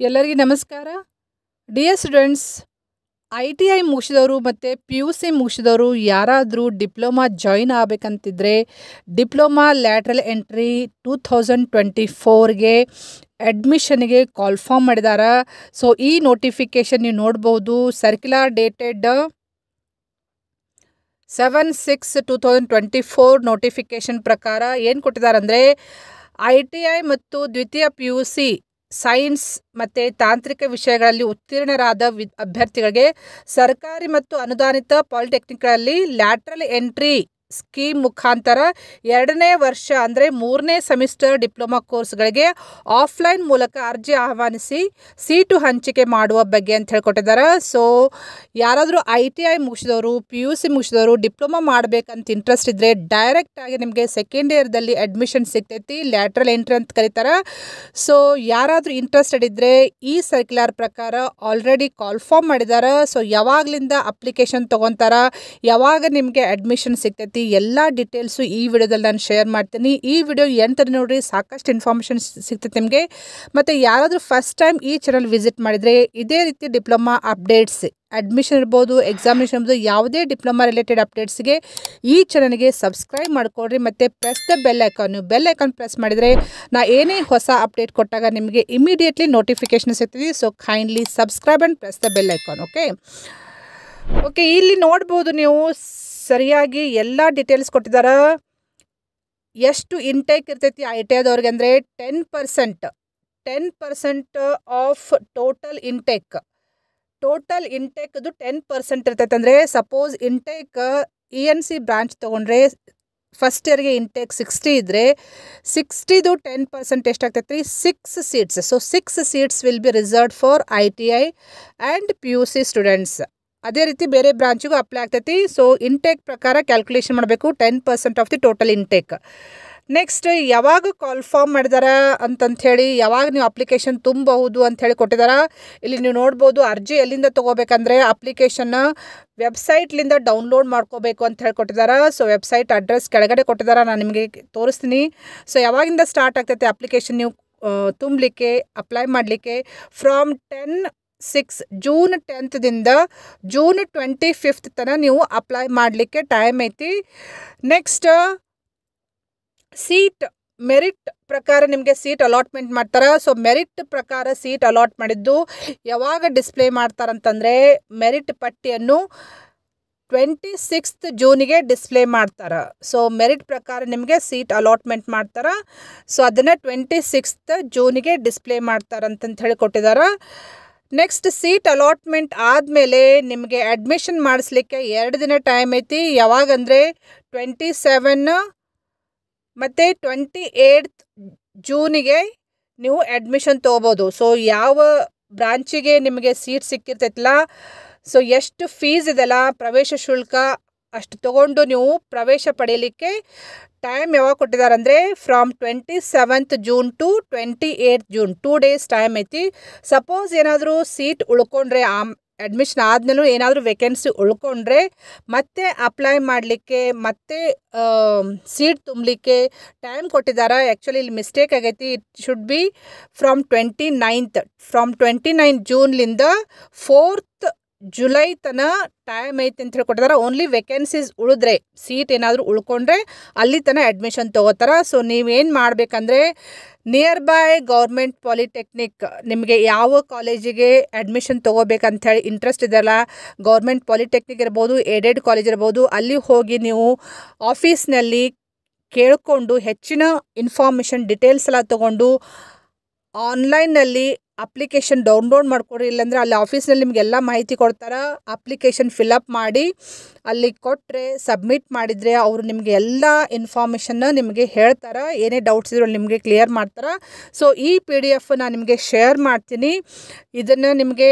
ಎಲ್ಲರಿಗೂ ನಮಸ್ಕಾರ. Dear students, ITI ಮುಗಿಸಿದವರು ಮತ್ತು PUC ಮುಗಿಸಿದವರು ಯಾರಾದರೂ ಡಿಪ್ಲೊಮಾ ಜಾಯಿನ್ ಆಗಬೇಕಂತಿದ್ರೆ ಡಿಪ್ಲೊಮಾ ಲ್ಯಾಟ್ರಲ್ ಎಂಟ್ರಿ 2024ಗೆ ಅಡ್ಮಿಷನ್ಗೆ ಕಾಲ್ ಫಾರ್ಮ್ ಮಾಡಿದ್ದಾರೆ. ಸೊ ಈ ನೋಟಿಫಿಕೇಷನ್ ನೀವು ನೋಡ್ಬೋದು. ಸರ್ಕ್ಯುಲರ್ ಡೇಟೆಡ್ 7/6/2024 ನೋಟಿಫಿಕೇಷನ್ ಪ್ರಕಾರ ಏನು ಕೊಟ್ಟಿದ್ದಾರೆ ಅಂದರೆ ITI ಮತ್ತು ದ್ವಿತೀಯ PUC ಸೈನ್ಸ್ ಮತ್ತು ತಾಂತ್ರಿಕ ವಿಷಯಗಳಲ್ಲಿ ಉತ್ತೀರ್ಣರಾದ ಅಭ್ಯರ್ಥಿಗಳಿಗೆ ಸರ್ಕಾರಿ ಮತ್ತು ಅನುದಾನಿತ ಪಾಲಿಟೆಕ್ನಿಕ್ಗಳಲ್ಲಿ ಲ್ಯಾಟ್ರಲ್ ಎಂಟ್ರಿ ಸ್ಕೀಮ್ ಮುಖಾಂತರ 2ನೇ ವರ್ಷ ಅಂದರೆ 3ನೇ ಸೆಮಿಸ್ಟರ್ ಡಿಪ್ಲೊಮಾ ಕೋರ್ಸ್ಗಳಿಗೆ ಆಫ್ಲೈನ್ ಮೂಲಕ ಅರ್ಜಿ ಆಹ್ವಾನಿಸಿ ಸೀಟು ಹಂಚಿಕೆ ಮಾಡುವ ಬಗ್ಗೆ ಅಂತ ಹೇಳ್ಕೊಟ್ಟಿದ್ದಾರೆ. ಸೊ ಯಾರಾದರೂ ITI ಮುಗಿಸಿದವರು PUC ಮುಗಿಸಿದವರು ಡಿಪ್ಲೊಮಾ ಮಾಡಬೇಕಂತ ಇಂಟ್ರೆಸ್ಟ್ ಇದ್ದರೆ ಡೈರೆಕ್ಟಾಗಿ ನಿಮಗೆ ಸೆಕೆಂಡ್ ಇಯರ್ದಲ್ಲಿ ಅಡ್ಮಿಷನ್ ಸಿಗ್ತೈತಿ. ಲ್ಯಾಟ್ರಲ್ ಎಂಟ್ರಿ ಅಂತ ಕರೀತಾರೆ. ಸೊ ಯಾರಾದರೂ ಇಂಟ್ರೆಸ್ಟೆಡ್ ಇದ್ದರೆ ಈ ಸರ್ಕ್ಯುಲರ್ ಪ್ರಕಾರ ಆಲ್ರೆಡಿ ಕಾಲ್ ಫಾರ್ಮ್ ಮಾಡಿದ್ದಾರೆ. ಸೊ ಯಾವಾಗಲಿಂದ ಅಪ್ಲಿಕೇಶನ್ ತೊಗೊತಾರ, ಯಾವಾಗ ನಿಮಗೆ ಅಡ್ಮಿಷನ್ ಸಿಗ್ತೈತಿ, ಎಲ್ಲ ಡೀಟೇಲ್ಸು ಈ ವಿಡಿಯೋದಲ್ಲಿ ನಾನು ಶೇರ್ ಮಾಡ್ತೀನಿ. ಈ ವಿಡಿಯೋ ಎಂಟನೇ ನೋಡ್ರಿ, ಸಾಕಷ್ಟು ಇನ್ಫಾರ್ಮೇಷನ್ ಸಿಗ್ತೈತೆ ನಿಮಗೆ. ಮತ್ತು ಯಾರಾದರೂ ಫಸ್ಟ್ ಟೈಮ್ ಈ ಚಾನಲ್ ವಿಸಿಟ್ ಮಾಡಿದರೆ ಇದೇ ರೀತಿ ಡಿಪ್ಲೊಮಾ ಅಪ್ಡೇಟ್ಸ್, ಅಡ್ಮಿಷನ್ ಇರ್ಬೋದು, ಎಕ್ಸಾಮಿನೇಷನ್ ಇರ್ಬೋದು, ಯಾವುದೇ ಡಿಪ್ಲೊಮಾ ರಿಲೇಟೆಡ್ ಅಪ್ಡೇಟ್ಸ್ಗೆ ಈ ಚಾನಲ್ಗೆ ಸಬ್ಸ್ಕ್ರೈಬ್ ಮಾಡ್ಕೊಳ್ರಿ. ಮತ್ತು ಪ್ರೆಸ್ ದ ಬೆಲ್ ಐಕಾನ್, ನೀವು ಬೆಲ್ ಐಕಾನ್ ಪ್ರೆಸ್ ಮಾಡಿದರೆ ನಾ ಏನೇ ಹೊಸ ಅಪ್ಡೇಟ್ ಕೊಟ್ಟಾಗ ನಿಮಗೆ ಇಮಿಡಿಯೇಟ್ಲಿ ನೋಟಿಫಿಕೇಶನ್ ಸಿಗ್ತದೆ. So kindly subscribe and press the bell icon. Okay, ಇಲ್ಲಿ ನೋಡ್ಬೋದು ನೀವು ಸರಿಯಾಗಿ ಎಲ್ಲ ಡೀಟೇಲ್ಸ್ ಕೊಟ್ಟಿದ್ದಾರೆ. ಎಷ್ಟು ಇಂಟೇಕ್ ಇರ್ತೈತಿ ITIದವ್ರಿಗೆ ಅಂದರೆ 10% ಆಫ್ ಟೋಟಲ್ ಇಂಟೇಕ್ದು 10% ಇರ್ತೈತೆ. ಅಂದರೆ ಸಪೋಸ್ ಇಂಟೇಕ್ ENC ಬ್ರಾಂಚ್ ತೊಗೊಂಡ್ರೆ ಫಸ್ಟ್ ಇಯರ್ಗೆ ಇಂಟೇಕ್ 60 ಇದ್ದರೆ 60ದು 10% ಎಷ್ಟಾಗ್ತೈತಿ? 6 seats. So 6 seats will be reserved for ITI and PUC students. ಅದೇ ರೀತಿ ಬೇರೆ ಬ್ರಾಂಚಿಗೂ ಅಪ್ಲೈ ಆಗ್ತೈತಿ. ಸೊ ಇಂಟೇಕ್ ಪ್ರಕಾರ ಕ್ಯಾಲ್ಕುಲೇಷನ್ ಮಾಡಬೇಕು, 10% of the total intake. Next ಯಾವಾಗ ಕಾಲ್ ಫಾರ್ಮ್ ಮಾಡಿದಾರ ಅಂತಂಥೇಳಿ, ಯಾವಾಗ ನೀವು ಅಪ್ಲಿಕೇಶನ್ ತುಂಬಬಹುದು ಅಂಥೇಳಿ ಕೊಟ್ಟಿದ್ದಾರೆ. ಇಲ್ಲಿ ನೀವು ನೋಡ್ಬೋದು ಅರ್ಜಿ ಎಲ್ಲಿಂದ ತೊಗೋಬೇಕಂದ್ರೆ ಅಪ್ಲಿಕೇಶನ್ನ ವೆಬ್ಸೈಟ್ಲಿಂದ ಡೌನ್ಲೋಡ್ ಮಾಡ್ಕೋಬೇಕು ಅಂತ ಹೇಳಿ ಕೊಟ್ಟಿದ್ದಾರೆ. ಸೊ ವೆಬ್ಸೈಟ್ ಅಡ್ರೆಸ್ ಕೆಳಗಡೆ ಕೊಟ್ಟಿದ್ದಾರೆ, ನಾನು ನಿಮಗೆ ತೋರಿಸ್ತೀನಿ. ಸೊ ಯಾವಾಗಿಂದ ಸ್ಟಾರ್ಟ್ ಆಗ್ತೈತೆ ಅಪ್ಲಿಕೇಶನ್ ನೀವು ತುಂಬಲಿಕ್ಕೆ, ಅಪ್ಲೈ ಮಾಡಲಿಕ್ಕೆ? ಫ್ರಾಮ್ ಜೂನ್ 10ದಿಂದ ಜೂನ್ 25 ತನಕ ನೀವು ಅಪ್ಲೈ ಮಾಡಲಿಕ್ಕೆ ಟೈಮ್ ಐತಿ. ನೆಕ್ಸ್ಟ್ ಸೀಟ್ ಮೆರಿಟ್ ಪ್ರಕಾರ ನಿಮಗೆ ಸೀಟ್ ಅಲಾಟ್ಮೆಂಟ್ ಮಾಡ್ತಾರೆ. ಸೊ ಮೆರಿಟ್ ಪ್ರಕಾರ ಸೀಟ್ ಅಲಾಟ್ ಮಾಡಿದ್ದು ಯಾವಾಗ ಡಿಸ್ಪ್ಲೇ ಮಾಡ್ತಾರಂತಂದರೆ ಮೆರಿಟ್ ಪಟ್ಟಿಯನ್ನು 26 ಜೂನಿಗೆ ಡಿಸ್ಪ್ಲೇ ಮಾಡ್ತಾರೆ. ಸೊ ಮೆರಿಟ್ ಪ್ರಕಾರ ನಿಮಗೆ ಸೀಟ್ ಅಲಾಟ್ಮೆಂಟ್ ಮಾಡ್ತಾರೆ. ಸೊ ಅದನ್ನು 26 ಜೂನಿಗೆ ಡಿಸ್ಪ್ಲೇ ಮಾಡ್ತಾರಂತಂತ ಹೇಳಿ ಕೊಟ್ಟಿದ್ದಾರೆ. ನೆಕ್ಸ್ಟ್ ಸೀಟ್ ಅಲಾಟ್ಮೆಂಟ್ ಆದಮೇಲೆ ನಿಮಗೆ ಅಡ್ಮಿಷನ್ ಮಾಡಿಸ್ಲಿಕ್ಕೆ 2 ದಿನ ಟೈಮ್ ಐತಿ. ಯಾವಾಗಂದರೆ 27 ಮತ್ತು 28 ಜೂನಿಗೆ ನೀವು ಅಡ್ಮಿಷನ್ ತೊಗೋಬೋದು. ಸೊ ಯಾವ ಬ್ರಾಂಚಿಗೆ ನಿಮಗೆ ಸೀಟ್ ಸಿಕ್ಕಿರ್ತೈತಲ್ಲ, ಸೊ ಎಷ್ಟು ಫೀಸ್ ಇದೆಲ್ಲ ಪ್ರವೇಶ ಶುಲ್ಕ ಅಷ್ಟು ತೊಗೊಂಡು ನೀವು ಪ್ರವೇಶ ಪಡೆಯಲಿಕ್ಕೆ ಟೈಮ್ ಯಾವಾಗ ಕೊಟ್ಟಿದ್ದಾರೆ ಅಂದರೆ from 27 June to 28 June, 2 days time ಐತಿ. ಸಪೋಸ್ ಏನಾದರೂ ಸೀಟ್ ಉಳ್ಕೊಂಡ್ರೆ, ಅಡ್ಮಿಷನ್ ಆದಮೇಲೂ ಏನಾದರೂ ವೇಕೆನ್ಸಿ ಉಳ್ಕೊಂಡ್ರೆ ಮತ್ತೆ ಅಪ್ಲೈ ಮಾಡಲಿಕ್ಕೆ, ಮತ್ತೆ ಸೀಟ್ ತುಂಬಲಿಕ್ಕೆ ಟೈಮ್ ಕೊಟ್ಟಿದ್ದಾರೆ. ಆ್ಯಕ್ಚುಲಿ ಇಲ್ಲಿ ಮಿಸ್ಟೇಕ್ ಆಗೈತಿ. It should be from 29 ಜೂನ್ಲಿಂದ 4 July ತನಕ ಟೈಮ್ ಐತಿ ಅಂತ ಹೇಳ್ಕೊಟ್ಟಿದ್ದಾರೆ. ಓನ್ಲಿ ವೇಕೆನ್ಸೀಸ್ ಉಳಿದ್ರೆ, ಸೀಟ್ ಏನಾದರೂ ಉಳ್ಕೊಂಡ್ರೆ ಅಲ್ಲಿ ತನಕ ಅಡ್ಮಿಷನ್ ತೊಗೋತಾರೆ. ಸೊ ನೀವೇನು ಮಾಡಬೇಕಂದ್ರೆ ನಿಯರ್ ಬೈ ಗೌರ್ಮೆಂಟ್ ಪಾಲಿಟೆಕ್ನಿಕ್, ನಿಮಗೆ ಯಾವ ಕಾಲೇಜಿಗೆ ಅಡ್ಮಿಷನ್ ತೊಗೋಬೇಕಂಥೇಳಿ ಇಂಟ್ರೆಸ್ಟ್ ಇದೆಯಲ್ಲ, ಗೌರ್ಮೆಂಟ್ ಪಾಲಿಟೆಕ್ನಿಕ್ ಇರ್ಬೋದು, ಏಡೆಡ್ ಕಾಲೇಜ್ ಇರ್ಬೋದು, ಅಲ್ಲಿ ಹೋಗಿ ನೀವು ಆಫೀಸ್ನಲ್ಲಿ ಕೇಳಿಕೊಂಡು ಹೆಚ್ಚಿನ ಇನ್ಫಾರ್ಮೇಷನ್ ಡೀಟೇಲ್ಸ್ ಎಲ್ಲ ತೊಗೊಂಡು ಆನ್ಲೈನ್ನಲ್ಲಿ ಅಪ್ಲಿಕೇಶನ್ ಡೌನ್ಲೋಡ್ ಮಾಡ್ಕೊಡ್ರಿ. ಇಲ್ಲಾಂದರೆ ಅಲ್ಲಿ ಆಫೀಸ್ನಲ್ಲಿ ನಿಮಗೆಲ್ಲ ಮಾಹಿತಿ ಕೊಡ್ತಾರೆ. ಅಪ್ಲಿಕೇಶನ್ ಫಿಲಪ್ ಮಾಡಿ ಅಲ್ಲಿ ಕೊಟ್ಟರೆ, ಸಬ್ಮಿಟ್ ಮಾಡಿದರೆ ಅವರು ನಿಮಗೆ ಎಲ್ಲ ಇನ್ಫಾರ್ಮೇಷನ್ನ ನಿಮಗೆ ಹೇಳ್ತಾರೆ. ಏನೇ ಡೌಟ್ಸ್ ಇದ್ರೂ ನಿಮಗೆ ಕ್ಲಿಯರ್ ಮಾಡ್ತಾರೆ. ಸೊ ಈ PDF ನಾನು ನಿಮಗೆ ಶೇರ್ ಮಾಡ್ತೀನಿ. ಇದನ್ನು ನಿಮಗೆ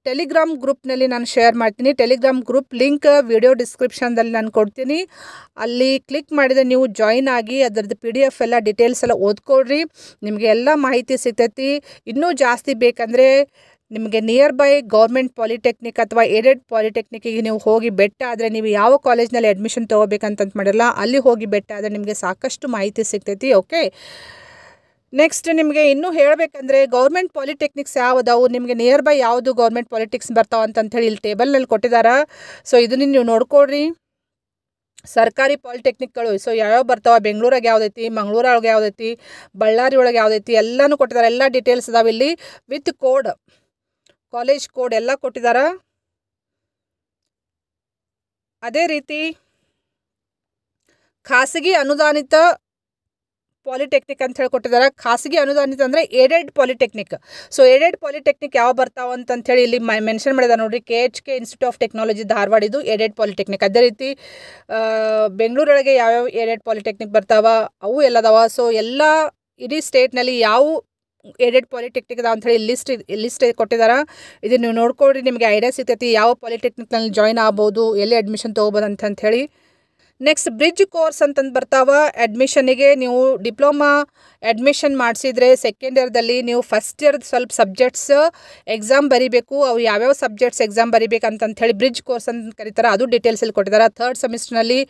ಟೆಲಿಗ್ರಾಮ್ ಗ್ರೂಪ್ನಲ್ಲಿ ನಾನು ಶೇರ್ ಮಾಡ್ತೀನಿ. ಟೆಲಿಗ್ರಾಮ್ ಗ್ರೂಪ್ ಲಿಂಕ್ ವಿಡಿಯೋ ಡಿಸ್ಕ್ರಿಪ್ಷನ್ದಲ್ಲಿ ನಾನು ಕೊಡ್ತೀನಿ. ಅಲ್ಲಿ ಕ್ಲಿಕ್ ಮಾಡಿದರೆ ನೀವು ಜಾಯಿನ್ ಆಗಿ ಅದರದ್ದು PDF ಎಲ್ಲ ಡೀಟೇಲ್ಸ್ ಎಲ್ಲ ಓದ್ಕೊಳ್ರಿ. ನಿಮಗೆ ಎಲ್ಲ ಮಾಹಿತಿ ಸಿಗ್ತೈತಿ. ಇನ್ನೂ ಜಾಸ್ತಿ ಬೇಕಂದರೆ ನಿಮಗೆ ನಿಯರ್ ಬೈ ಗೌರ್ಮೆಂಟ್ ಪಾಲಿಟೆಕ್ನಿಕ್ ಅಥವಾ ಏಡೆಡ್ ಪಾಲಿಟೆಕ್ನಿಕ್ಕಿಗೆ ನೀವು ಹೋಗಿ ಬೆಟ್ಟ ಆದರೆ, ನೀವು ಯಾವ ಕಾಲೇಜ್ನಲ್ಲಿ ಅಡ್ಮಿಷನ್ ತೊಗೋಬೇಕಂತ ಮಾಡಿರಲ್ಲ ಅಲ್ಲಿ ಹೋಗಿ ಬೆಟ್ಟ ಆದರೆ ನಿಮಗೆ ಸಾಕಷ್ಟು ಮಾಹಿತಿ ಸಿಗ್ತೈತಿ. ಓಕೆ, ನೆಕ್ಸ್ಟ್ ನಿಮಗೆ ಇನ್ನೂ ಹೇಳಬೇಕಂದ್ರೆ ಗೌರ್ಮೆಂಟ್ ಪಾಲಿಟೆಕ್ನಿಕ್ಸ್ ಯಾವುದಾವು, ನಿಮಗೆ ನಿಯರ್ ಬೈ ಯಾವುದು ಗೌರ್ಮೆಂಟ್ ಪಾಲಿಟೆಕ್ನಿಕ್ಸ್ ಬರ್ತಾವೆ ಅಂತಂಥೇಳಿ ಇಲ್ಲಿ ಟೇಬಲ್ನಲ್ಲಿ ಕೊಟ್ಟಿದ್ದಾರೆ. ಸೊ ಇದನ್ನು ನೀವು ನೋಡ್ಕೊಡ್ರಿ. ಸರ್ಕಾರಿ ಪಾಲಿಟೆಕ್ನಿಕ್ಗಳು ಸೊ ಯಾವ್ಯಾವ ಬರ್ತಾವೆ, ಬೆಂಗಳೂರಾಗ ಯಾವುದೈತಿ, ಮಂಗಳೂರೊಳಗೆ ಯಾವುದೈತಿ, ಬಳ್ಳಾರಿ ಒಳಗೆ ಯಾವುದೈತಿ ಎಲ್ಲನೂ ಕೊಟ್ಟಿದ್ದಾರೆ. ಎಲ್ಲ ಡೀಟೇಲ್ಸ್ ಅದಾವೆ ಇಲ್ಲಿ ವಿತ್ ಕೋಡ್, ಕಾಲೇಜ್ ಕೋಡ್ ಎಲ್ಲ ಕೊಟ್ಟಿದ್ದಾರೆ. ಅದೇ ರೀತಿ ಖಾಸಗಿ ಅನುದಾನಿತ ಪಾಲಿಟೆಕ್ನಿಕ್ ಅಂತ ಹೇಳಿ ಕೊಟ್ಟಿದ್ದಾರೆ. ಖಾಸಗಿ ಅನುದಾನಿತ ಅಂದರೆ aided polytechnic. So aided polytechnic ಯಾವ ಬರ್ತಾವೆ ಅಂತಂಥೇಳಿ ಇಲ್ಲಿ ಮೆನ್ಷನ್ ಮಾಡಿದ್ದಾರೆ ನೋಡಿರಿ. KHK institute of technology Dharwad ಇದು ಏಡೆಡ್ ಪಾಲಿಟೆಕ್ನಿಕ್. ಅದೇ ರೀತಿ ಬೆಂಗಳೂರೊಳಗೆ ಯಾವ್ಯಾವ ಏಡೆಡ್ ಪಾಲಿಟೆಕ್ನಿಕ್ ಬರ್ತಾವ ಅವು ಎಲ್ಲದಾವ. ಸೊ ಎಲ್ಲ ಇಡೀ ಸ್ಟೇಟ್ನಲ್ಲಿ ಯಾವ ಏಡೆಡ್ ಪಾಲಿಟೆಕ್ನಿಕ್ ಅದಾವ ಅಂಥೇಳಿ ಲಿಸ್ಟ್ ಕೊಟ್ಟಿದ್ದಾರೆ. ಇದನ್ನು ನೀವು ನೋಡ್ಕೊಳ್ರಿ, ನಿಮಗೆ ಐಡಿಯಾ ಸಿಗ್ತೈತಿ ಯಾವ ಪಾಲಿಟೆಕ್ನಿಕ್ನಲ್ಲಿ ಜಾಯ್ನ್ ಆಗ್ಬೋದು, ಎಲ್ಲಿ ಅಡ್ಮಿಷನ್ ತೊಗೋಬೋದು ಅಂತಂಥೇಳಿ. ನೆಕ್ಸ್ಟ್ ಬ್ರಿಡ್ಜ್ ಕೋರ್ಸ್ ಅಂತಂದು ಬರ್ತಾವ. ಅಡ್ಮಿಷನಿಗೆ ನೀವು ಡಿಪ್ಲೊಮಾ ಅಡ್ಮಿಷನ್ ಮಾಡಿಸಿದ್ರೆ ಸೆಕೆಂಡ್ ಇಯರ್ದಲ್ಲಿ ನೀವು ಫಸ್ಟ್ ಇಯರ್ದು ಸ್ವಲ್ಪ ಸಬ್ಜೆಕ್ಟ್ಸ್ ಎಕ್ಸಾಮ್ ಬರೀಬೇಕು. ಅವು ಯಾವ್ಯಾವ ಸಬ್ಜೆಕ್ಟ್ಸ್ ಎಕ್ಸಾಮ್ ಬರೀಬೇಕಂತಂಥೇಳಿ ಬ್ರಿಡ್ಜ್ ಕೋರ್ಸ್ ಅಂತ ಕರೀತಾರೆ. ಅದು ಡೀಟೇಲ್ಸಲ್ಲಿ ಕೊಟ್ಟಿದ್ದಾರೆ. ಥರ್ಡ್ ಸೆಮಿಸ್ಟರ್ನಲ್ಲಿ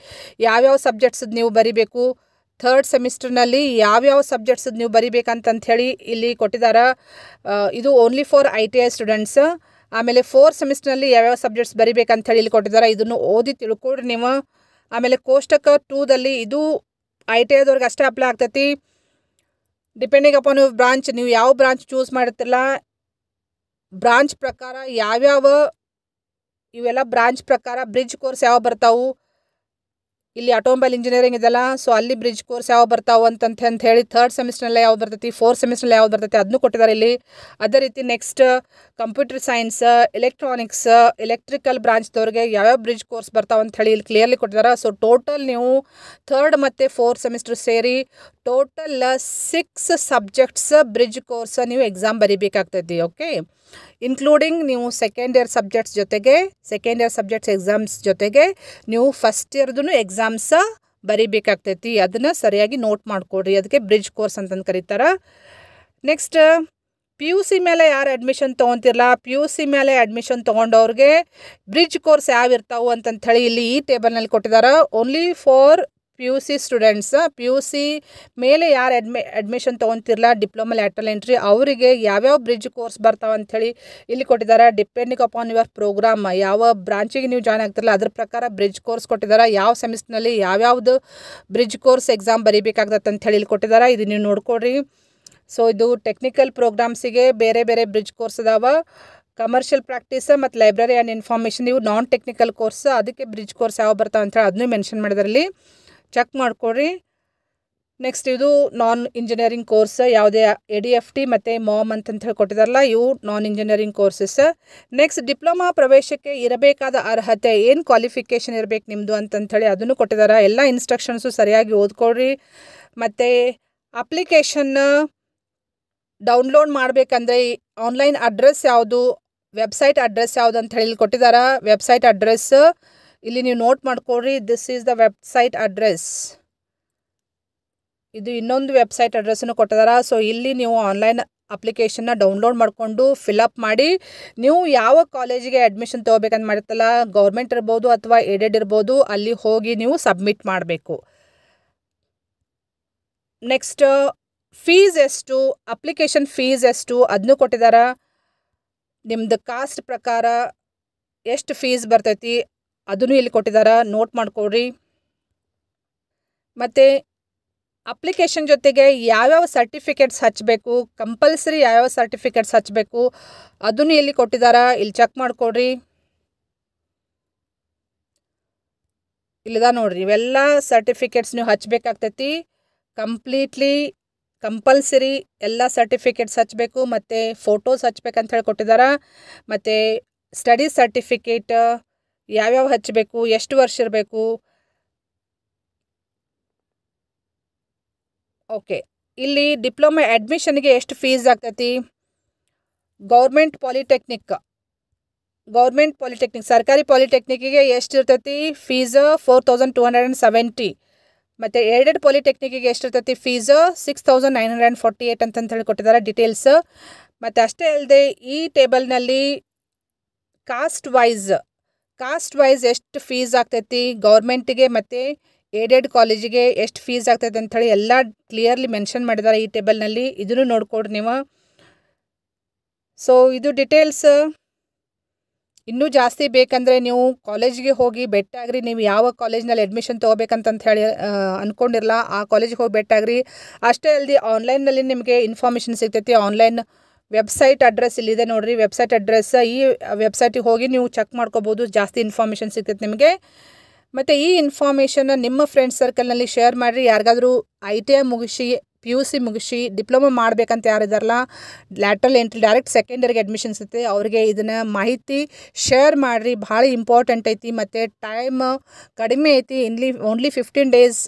ಯಾವ್ಯಾವ ಸಬ್ಜೆಕ್ಟ್ಸ್ ನೀವು ಬರೀಬೇಕು, ಥರ್ಡ್ ಸೆಮಿಸ್ಟರ್ನಲ್ಲಿ ಯಾವ್ಯಾವ ಸಬ್ಜೆಕ್ಟ್ಸ್ ನೀವು ಬರೀಬೇಕಂತಂಥೇಳಿ ಇಲ್ಲಿ ಕೊಟ್ಟಿದ್ದಾರೆ. ಇದು ಓನ್ಲಿ ಫಾರ್ ITI ಸ್ಟೂಡೆಂಟ್ಸ್. ಆಮೇಲೆ ಫೋರ್ತ್ ಸೆಮಿಸ್ಟರ್ನಲ್ಲಿ ಯಾವ್ಯಾವ ಸಬ್ಜೆಕ್ಟ್ಸ್ ಬರೀಬೇಕಂಥೇಳಿ ಇಲ್ಲಿ ಕೊಟ್ಟಿದ್ದಾರೆ. ಇದನ್ನು ಓದಿ ತಿಳ್ಕೊಡ್ರಿ ನೀವು. ಆಮೇಲೆ ಕೋಷ್ಟಕ 2ದಲ್ಲಿ ಇದು ITIದವ್ರಿಗೆ ಅಷ್ಟೇ ಅಪ್ಲೈ ಆಗ್ತೈತಿ. ಡಿಪೆಂಡಿಂಗ್ ಅಪಾನ್ ಯುವರ್ ಬ್ರಾಂಚ್, ನೀವು ಯಾವ ಬ್ರಾಂಚ್ ಚೂಸ್ ಮಾಡಿರ್ತಿಲ್ಲ ಬ್ರಾಂಚ್ ಪ್ರಕಾರ ಯಾವ್ಯಾವ ಇವೆಲ್ಲ ಬ್ರಾಂಚ್ ಪ್ರಕಾರ ಬ್ರಿಡ್ಜ್ ಕೋರ್ಸ್ ಯಾವ ಬರ್ತಾವು. ಇಲ್ಲಿ ಆಟೋಮೊಬೈಲ್ ಇಂಜಿನಿಯರಿಂಗ್ ಇದೆಲ್ಲ, ಸೊ ಅಲ್ಲಿ ಬ್ರಿಡ್ಜ್ ಕೋರ್ಸ್ ಯಾವ ಬರ್ತಾವೆ ಅಂತ ಹೇಳಿ ಥರ್ಡ್ ಸೆಮಿಸ್ಟರ್ನಲ್ಲಿ ಯಾವ್ದು ಬರ್ತೈತಿ, ಫೋರ್ತ್ ಸೆಮಿಸ್ಟರ್ನಲ್ಲಿ ಯಾವ್ದು ಬರ್ತೈತಿ ಅದನ್ನು ಕೊಟ್ಟಿದ್ದಾರೆ ಇಲ್ಲಿ. ಅದೇ ರೀತಿ next computer science, electronics, electrical ಬ್ರಾಂಚ್ದವ್ರಿಗೆ ಯಾವ್ಯಾವ ಬ್ರಿಡ್ಜ್ ಕೋರ್ಸ್ ಬರ್ತಾವೆ ಅಂತ ಹೇಳಿ ಇಲ್ಲಿ ಕ್ಲಿಯರ್ಲಿ ಕೊಟ್ಟಿದ್ದಾರೆ. ಸೊ ಟೋಟಲ್ ನೀವು ಥರ್ಡ್ ಮತ್ತು ಫೋರ್ತ್ ಸೆಮಿಸ್ಟರ್ ಸೇರಿ ಟೋಟಲ್ 6 ಸಬ್ಜೆಕ್ಟ್ಸ್ ಬ್ರಿಡ್ಜ್ ಕೋರ್ಸ್ ನೀವು ಎಕ್ಸಾಮ್ ಬರೀಬೇಕಾಗ್ತೈತಿ. ಓಕೆ, ಇನ್ಕ್ಲೂಡಿಂಗ್ ನೀವು ಸೆಕೆಂಡ್ ಇಯರ್ ಸಬ್ಜೆಕ್ಟ್ಸ್ ಜೊತೆಗೆ ಸೆಕೆಂಡ್ ಇಯರ್ ಸಬ್ಜೆಕ್ಟ್ಸ್ ಎಕ್ಸಾಮ್ಸ್ ಜೊತೆಗೆ ನೀವು ಫಸ್ಟ್ ಇಯರ್ದು ಎಕ್ಸಾಮ್ಸ್ ಬರೀಬೇಕಾಗ್ತೈತಿ. ಅದನ್ನು ಸರಿಯಾಗಿ ನೋಟ್ ಮಾಡಿಕೊಡ್ರಿ. ಅದಕ್ಕೆ ಬ್ರಿಡ್ಜ್ ಕೋರ್ಸ್ ಅಂತಂದು ಕರೀತಾರೆ. ನೆಕ್ಸ್ಟ್ PUC ಮೇಲೆ ಯಾರು ಅಡ್ಮಿಷನ್ ತೊಗೊತಿರಲ್ಲ, PUC ಮೇಲೆ ಅಡ್ಮಿಷನ್ ತೊಗೊಂಡವ್ರಿಗೆ ಬ್ರಿಡ್ಜ್ ಕೋರ್ಸ್ ಯಾವ ಇರ್ತಾವೆ ಅಂತಂಥೇಳಿ ಇಲ್ಲಿ ಈ ಟೇಬಲ್ನಲ್ಲಿ ಕೊಟ್ಟಿದ್ದಾರೆ. Only for PUC students. PUC ಮೇಲೆ ಯಾರು ಅಡ್ಮಿಷನ್ ತೊಗೊತಿರಲ್ಲ ಡಿಪ್ಲೊಮಾ ಲ್ಯಾಟರಲ್ ಎಂಟ್ರಿ ಅವರಿಗೆ ಯಾವ್ಯಾವ ಬ್ರಿಡ್ಜ್ ಕೋರ್ಸ್ ಬರ್ತಾವೆ ಅಂಥೇಳಿ ಇಲ್ಲಿ ಕೊಟ್ಟಿದ್ದಾರೆ. ಡಿಪೆಂಡಿಂಗ್ ಅಪಾನ್ ಯುವರ್ ಪ್ರೋಗ್ರಾಮ್, ಯಾವ ಬ್ರಾಂಚಿಗೆ ನೀವು ಜಾಯ್ನ್ ಆಗ್ತಿರಲ್ಲ ಅದ್ರ ಪ್ರಕಾರ ಬ್ರಿಡ್ಜ್ ಕೋರ್ಸ್ ಕೊಟ್ಟಿದ್ದಾರೆ. ಯಾವ ಸೆಮಿಸ್ಟರ್ನಲ್ಲಿ ಯಾವ್ಯಾವುದು ಬ್ರಿಡ್ಜ್ ಕೋರ್ಸ್ ಎಕ್ಸಾಮ್ ಬರೀಬೇಕಾಗ್ತದೆ ಅಂಥೇಳಿ ಇಲ್ಲಿ ಕೊಟ್ಟಿದ್ದಾರೆ. ಇದು ನೀವು ನೋಡ್ಕೊಡ್ರಿ. ಸೊ ಇದು ಟೆಕ್ನಿಕಲ್ ಪ್ರೋಗ್ರಾಮ್ಸಿಗೆ ಬೇರೆ ಬೇರೆ ಬ್ರಿಡ್ಜ್ ಕೋರ್ಸ್ ಅದಾವ. ಕಮರ್ಷಿಯಲ್ ಪ್ರಾಕ್ಟೀಸ್ ಮತ್ತು ಲೈಬ್ರರಿ ಆ್ಯಂಡ್ ಇನ್ಫಾರ್ಮೇಷನ್ ಇವು ನಾನ್ ಟೆಕ್ನಿಕಲ್ ಕೋರ್ಸ್. ಅದಕ್ಕೆ ಬ್ರಿಡ್ಜ್ ಕೋರ್ಸ್ ಯಾವ ಬರ್ತಾವೆ ಅಂಥೇಳಿ ಅದನ್ನೂ ಮೆನ್ಷನ್ ಮಾಡಿದ್ರಲ್ಲಿ ಚೆಕ್ ಮಾಡ್ಕೊಡ್ರಿ. ನೆಕ್ಸ್ಟ್ ಇದು ನಾನ್ ಇಂಜಿನಿಯರಿಂಗ್ ಕೋರ್ಸ್ ಯಾವುದೇ ADFT ಮತ್ತು MOM ಅಂತ ಹೇಳಿ ಕೊಟ್ಟಿದ್ದಾರಲ್ಲ ಇವು ನಾನ್ ಇಂಜಿನಿಯರಿಂಗ್ ಕೋರ್ಸಸ್. ನೆಕ್ಸ್ಟ್ ಡಿಪ್ಲೊಮಾ ಪ್ರವೇಶಕ್ಕೆ ಇರಬೇಕಾದ ಅರ್ಹತೆ ಏನು ಕ್ವಾಲಿಫಿಕೇಷನ್ ಇರಬೇಕು ನಿಮ್ಮದು ಅಂತಂಥೇಳಿ ಅದನ್ನು ಕೊಟ್ಟಿದ್ದಾರೆ. ಎಲ್ಲ ಇನ್ಸ್ಟ್ರಕ್ಷನ್ಸು ಸರಿಯಾಗಿ ಓದ್ಕೊಳ್ರಿ. ಮತ್ತು ಅಪ್ಲಿಕೇಶನ್ ಡೌನ್ಲೋಡ್ ಮಾಡಬೇಕಂದ್ರೆ ಆನ್ಲೈನ್ ಅಡ್ರೆಸ್ ಯಾವುದು, ವೆಬ್ಸೈಟ್ ಅಡ್ರೆಸ್ ಯಾವುದು ಅಂತ ಹೇಳಿ ಕೊಟ್ಟಿದ್ದಾರೆ. ವೆಬ್ಸೈಟ್ ಅಡ್ರೆಸ್ ಇಲ್ಲಿ ನೀವು ನೋಟ್ ಮಾಡ್ಕೊಳ್ರಿ. This is the website address. ಇದು ಇನ್ನೊಂದು ವೆಬ್ಸೈಟ್ ಅಡ್ರೆಸ್ಸನ್ನು ಕೊಟ್ಟಿದ್ದಾರೆ. ಸೊ ಇಲ್ಲಿ ನೀವು ಆನ್ಲೈನ್ ಅಪ್ಲಿಕೇಶನ್ನ ಡೌನ್ಲೋಡ್ ಮಾಡಿಕೊಂಡು ಫಿಲಪ್ ಮಾಡಿ ನೀವು ಯಾವ ಕಾಲೇಜಿಗೆ ಅಡ್ಮಿಷನ್ ತೊಗೋಬೇಕಂತ ಮಾಡಿರ್ತಲ್ಲ, ಗೌರ್ಮೆಂಟ್ ಇರ್ಬೋದು ಅಥವಾ ಏಡೆಡ್ ಇರ್ಬೋದು, ಅಲ್ಲಿ ಹೋಗಿ ನೀವು ಸಬ್ಮಿಟ್ ಮಾಡಬೇಕು. ನೆಕ್ಸ್ಟ್ ಫೀಸ್ ಎಷ್ಟು, ಅಪ್ಲಿಕೇಶನ್ ಫೀಸ್ ಎಷ್ಟು ಅದನ್ನು ಕೊಟ್ಟಿದ್ದಾರೆ. ನಿಮ್ಮದು ಕಾಸ್ಟ್ ಪ್ರಕಾರ ಎಷ್ಟು ಫೀಸ್ ಬರ್ತೈತಿ ಅದನ್ನು ಇಲ್ಲಿ ಕೊಟ್ಟಿದ್ದಾರೆ, ನೋಟ್ ಮಾಡ್ಕೊಳ್ರಿ. ಮತ್ತು ಅಪ್ಲಿಕೇಶನ್ ಜೊತೆಗೆ ಯಾವ್ಯಾವ ಸರ್ಟಿಫಿಕೇಟ್ಸ್ ಹಚ್ಚಬೇಕು, ಕಂಪಲ್ಸರಿ ಯಾವ್ಯಾವ ಸರ್ಟಿಫಿಕೇಟ್ಸ್ ಹಚ್ಚಬೇಕು ಅದನ್ನು ಇಲ್ಲಿ ಕೊಟ್ಟಿದ್ದಾರೆ, ಇಲ್ಲಿ ಚೆಕ್ ಮಾಡ್ಕೊಳ್ರಿ. ಇಲ್ಲದ ನೋಡ್ರಿ, ಇವೆಲ್ಲ ಸರ್ಟಿಫಿಕೇಟ್ಸ್ ನೀವು ಹಚ್ಚಬೇಕಾಗ್ತೈತಿ. ಕಂಪ್ಲೀಟ್ಲಿ ಕಂಪಲ್ಸರಿ ಎಲ್ಲ ಸರ್ಟಿಫಿಕೇಟ್ಸ್ ಹಚ್ಚಬೇಕು. ಮತ್ತು ಫೋಟೋಸ್ ಹಚ್ಬೇಕಂತ ಹೇಳಿ ಕೊಟ್ಟಿದ್ದಾರೆ. ಮತ್ತು ಸ್ಟಡಿ ಸರ್ಟಿಫಿಕೇಟ್ ಯಾವ್ಯಾವ ಹಚ್ಚಬೇಕು, ಎಷ್ಟು ವರ್ಷ ಇರಬೇಕು. ಓಕೆ, ಇಲ್ಲಿ ಡಿಪ್ಲೊಮಾ ಅಡ್ಮಿಷನ್ಗೆ ಎಷ್ಟು ಫೀಸ್ ಆಗ್ತೈತಿ. ಗೌರ್ಮೆಂಟ್ ಪಾಲಿಟೆಕ್ನಿಕ್ ಸರ್ಕಾರಿ ಪಾಲಿಟೆಕ್ನಿಕ್ಕಿಗೆ ಎಷ್ಟು ಇರ್ತೈತಿ ಫೀಸ್ 4270. ಮತ್ತು ಏಡೆಡ್ ಪಾಲಿಟೆಕ್ನಿಕ್ಕಿಗೆ ಎಷ್ಟು ಇರ್ತೈತಿ ಫೀಸ್ 6948 ಅಂತಂತ ಹೇಳಿ ಕೊಟ್ಟಿದ್ದಾರೆ ಡೀಟೇಲ್ಸ್. ಮತ್ತು ಅಷ್ಟೇ ಅಲ್ಲದೆ ಈ ಟೇಬಲ್ನಲ್ಲಿ ಕಾಸ್ಟ್ ವೈಸ್ ಎಷ್ಟು ಫೀಸ್ ಆಗ್ತೈತಿ ಗೌರ್ಮೆಂಟಿಗೆ ಮತ್ತು ಏಡೆಡ್ ಕಾಲೇಜಿಗೆ ಎಷ್ಟು ಫೀಸ್ ಆಗ್ತೈತೆ ಅಂಥೇಳಿ ಎಲ್ಲ ಕ್ಲಿಯರ್ಲಿ ಮೆನ್ಷನ್ ಮಾಡಿದ್ದಾರೆ ಈ ಟೇಬಲ್ನಲ್ಲಿ. ಇದನ್ನು ನೋಡ್ಕೊಡ್ರಿ ನೀವು. ಸೊ ಇದು ಡೀಟೇಲ್ಸ್ ಇನ್ನೂ ಜಾಸ್ತಿ ಬೇಕಂದರೆ ನೀವು ಕಾಲೇಜಿಗೆ ಹೋಗಿ ಭೇಟಿಯಾಗ್ರಿ. ನೀವು ಯಾವ ಕಾಲೇಜ್ನಲ್ಲಿ ಅಡ್ಮಿಷನ್ ತೊಗೋಬೇಕಂತ ಹೇಳಿ ಅಂದ್ಕೊಂಡಿರಲ್ಲ ಆ ಕಾಲೇಜಿಗೆ ಹೋಗಿ ಭೇಟಿಯಾಗ್ರಿ. ಅಷ್ಟೇ ಅಲ್ಲದೆ ಆನ್ಲೈನ್ನಲ್ಲಿ ನಿಮಗೆ ಇನ್ಫಾರ್ಮೇಷನ್ ಸಿಗ್ತೈತಿ. ಆನ್ಲೈನ್ ವೆಬ್ಸೈಟ್ ಅಡ್ರೆಸ್ ಇಲ್ಲಿದೆ ನೋಡಿರಿ, ವೆಬ್ಸೈಟ್ ಅಡ್ರೆಸ್. ಈ ವೆಬ್ಸೈಟಿಗೆ ಹೋಗಿ ನೀವು ಚೆಕ್ ಮಾಡ್ಕೋಬೋದು, ಜಾಸ್ತಿ ಇನ್ಫಾರ್ಮೇಷನ್ ಸಿಗ್ತೈತೆ ನಿಮಗೆ. ಮತ್ತು ಈ ಇನ್ಫಾರ್ಮೇಷನ್ನ ನಿಮ್ಮ ಫ್ರೆಂಡ್ಸ್ ಸರ್ಕಲ್ನಲ್ಲಿ ಶೇರ್ ಮಾಡಿರಿ. ಯಾರಿಗಾದರೂ ITI ಮುಗಿಸಿ PUC ಮುಗಿಸಿ ಡಿಪ್ಲೊಮಾ ಮಾಡಬೇಕಂತ ಯಾರಿದಾರಲ್ಲ, ಲ್ಯಾಟ್ರಲ್ ಎಂಟ್ರಿ ಡೈರೆಕ್ಟ್ ಸೆಕೆಂಡರಿಗೆ ಅಡ್ಮಿಷನ್ಸ್ ಐತೆ, ಅವರಿಗೆ ಇದನ್ನು ಮಾಹಿತಿ ಶೇರ್ ಮಾಡಿರಿ. ಭಾಳ ಇಂಪಾರ್ಟೆಂಟ್ ಐತಿ. ಮತ್ತು ಟೈಮ್ ಕಡಿಮೆ ಐತಿ. ಓನ್ಲಿ 15 ಡೇಸ್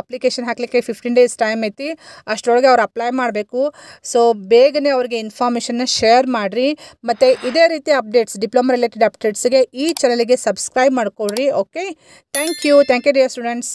ಅಪ್ಲಿಕೇಶನ್ ಹಾಕಲಿಕ್ಕೆ 15 ಡೇಸ್ ಟೈಮ್ ಐತಿ. ಅಷ್ಟರೊಳಗೆ ಅವ್ರು ಅಪ್ಲೈ ಮಾಡಬೇಕು. ಸೊ ಬೇಗನೆ ಅವ್ರಿಗೆ ಇನ್ಫಾರ್ಮೇಷನ್ನ ಶೇರ್ ಮಾಡಿರಿ. ಮತ್ತು ಇದೇ ರೀತಿ ಅಪ್ಡೇಟ್ಸ್, ಡಿಪ್ಲೊಮಾ ರಿಲೇಟೆಡ್ ಅಪ್ಡೇಟ್ಸ್ಗೆ ಈ ಚಾನಲ್ಗೆ ಸಬ್ಸ್ಕ್ರೈಬ್ ಮಾಡ್ಕೊಳ್ರಿ. Okay, thank you dear students.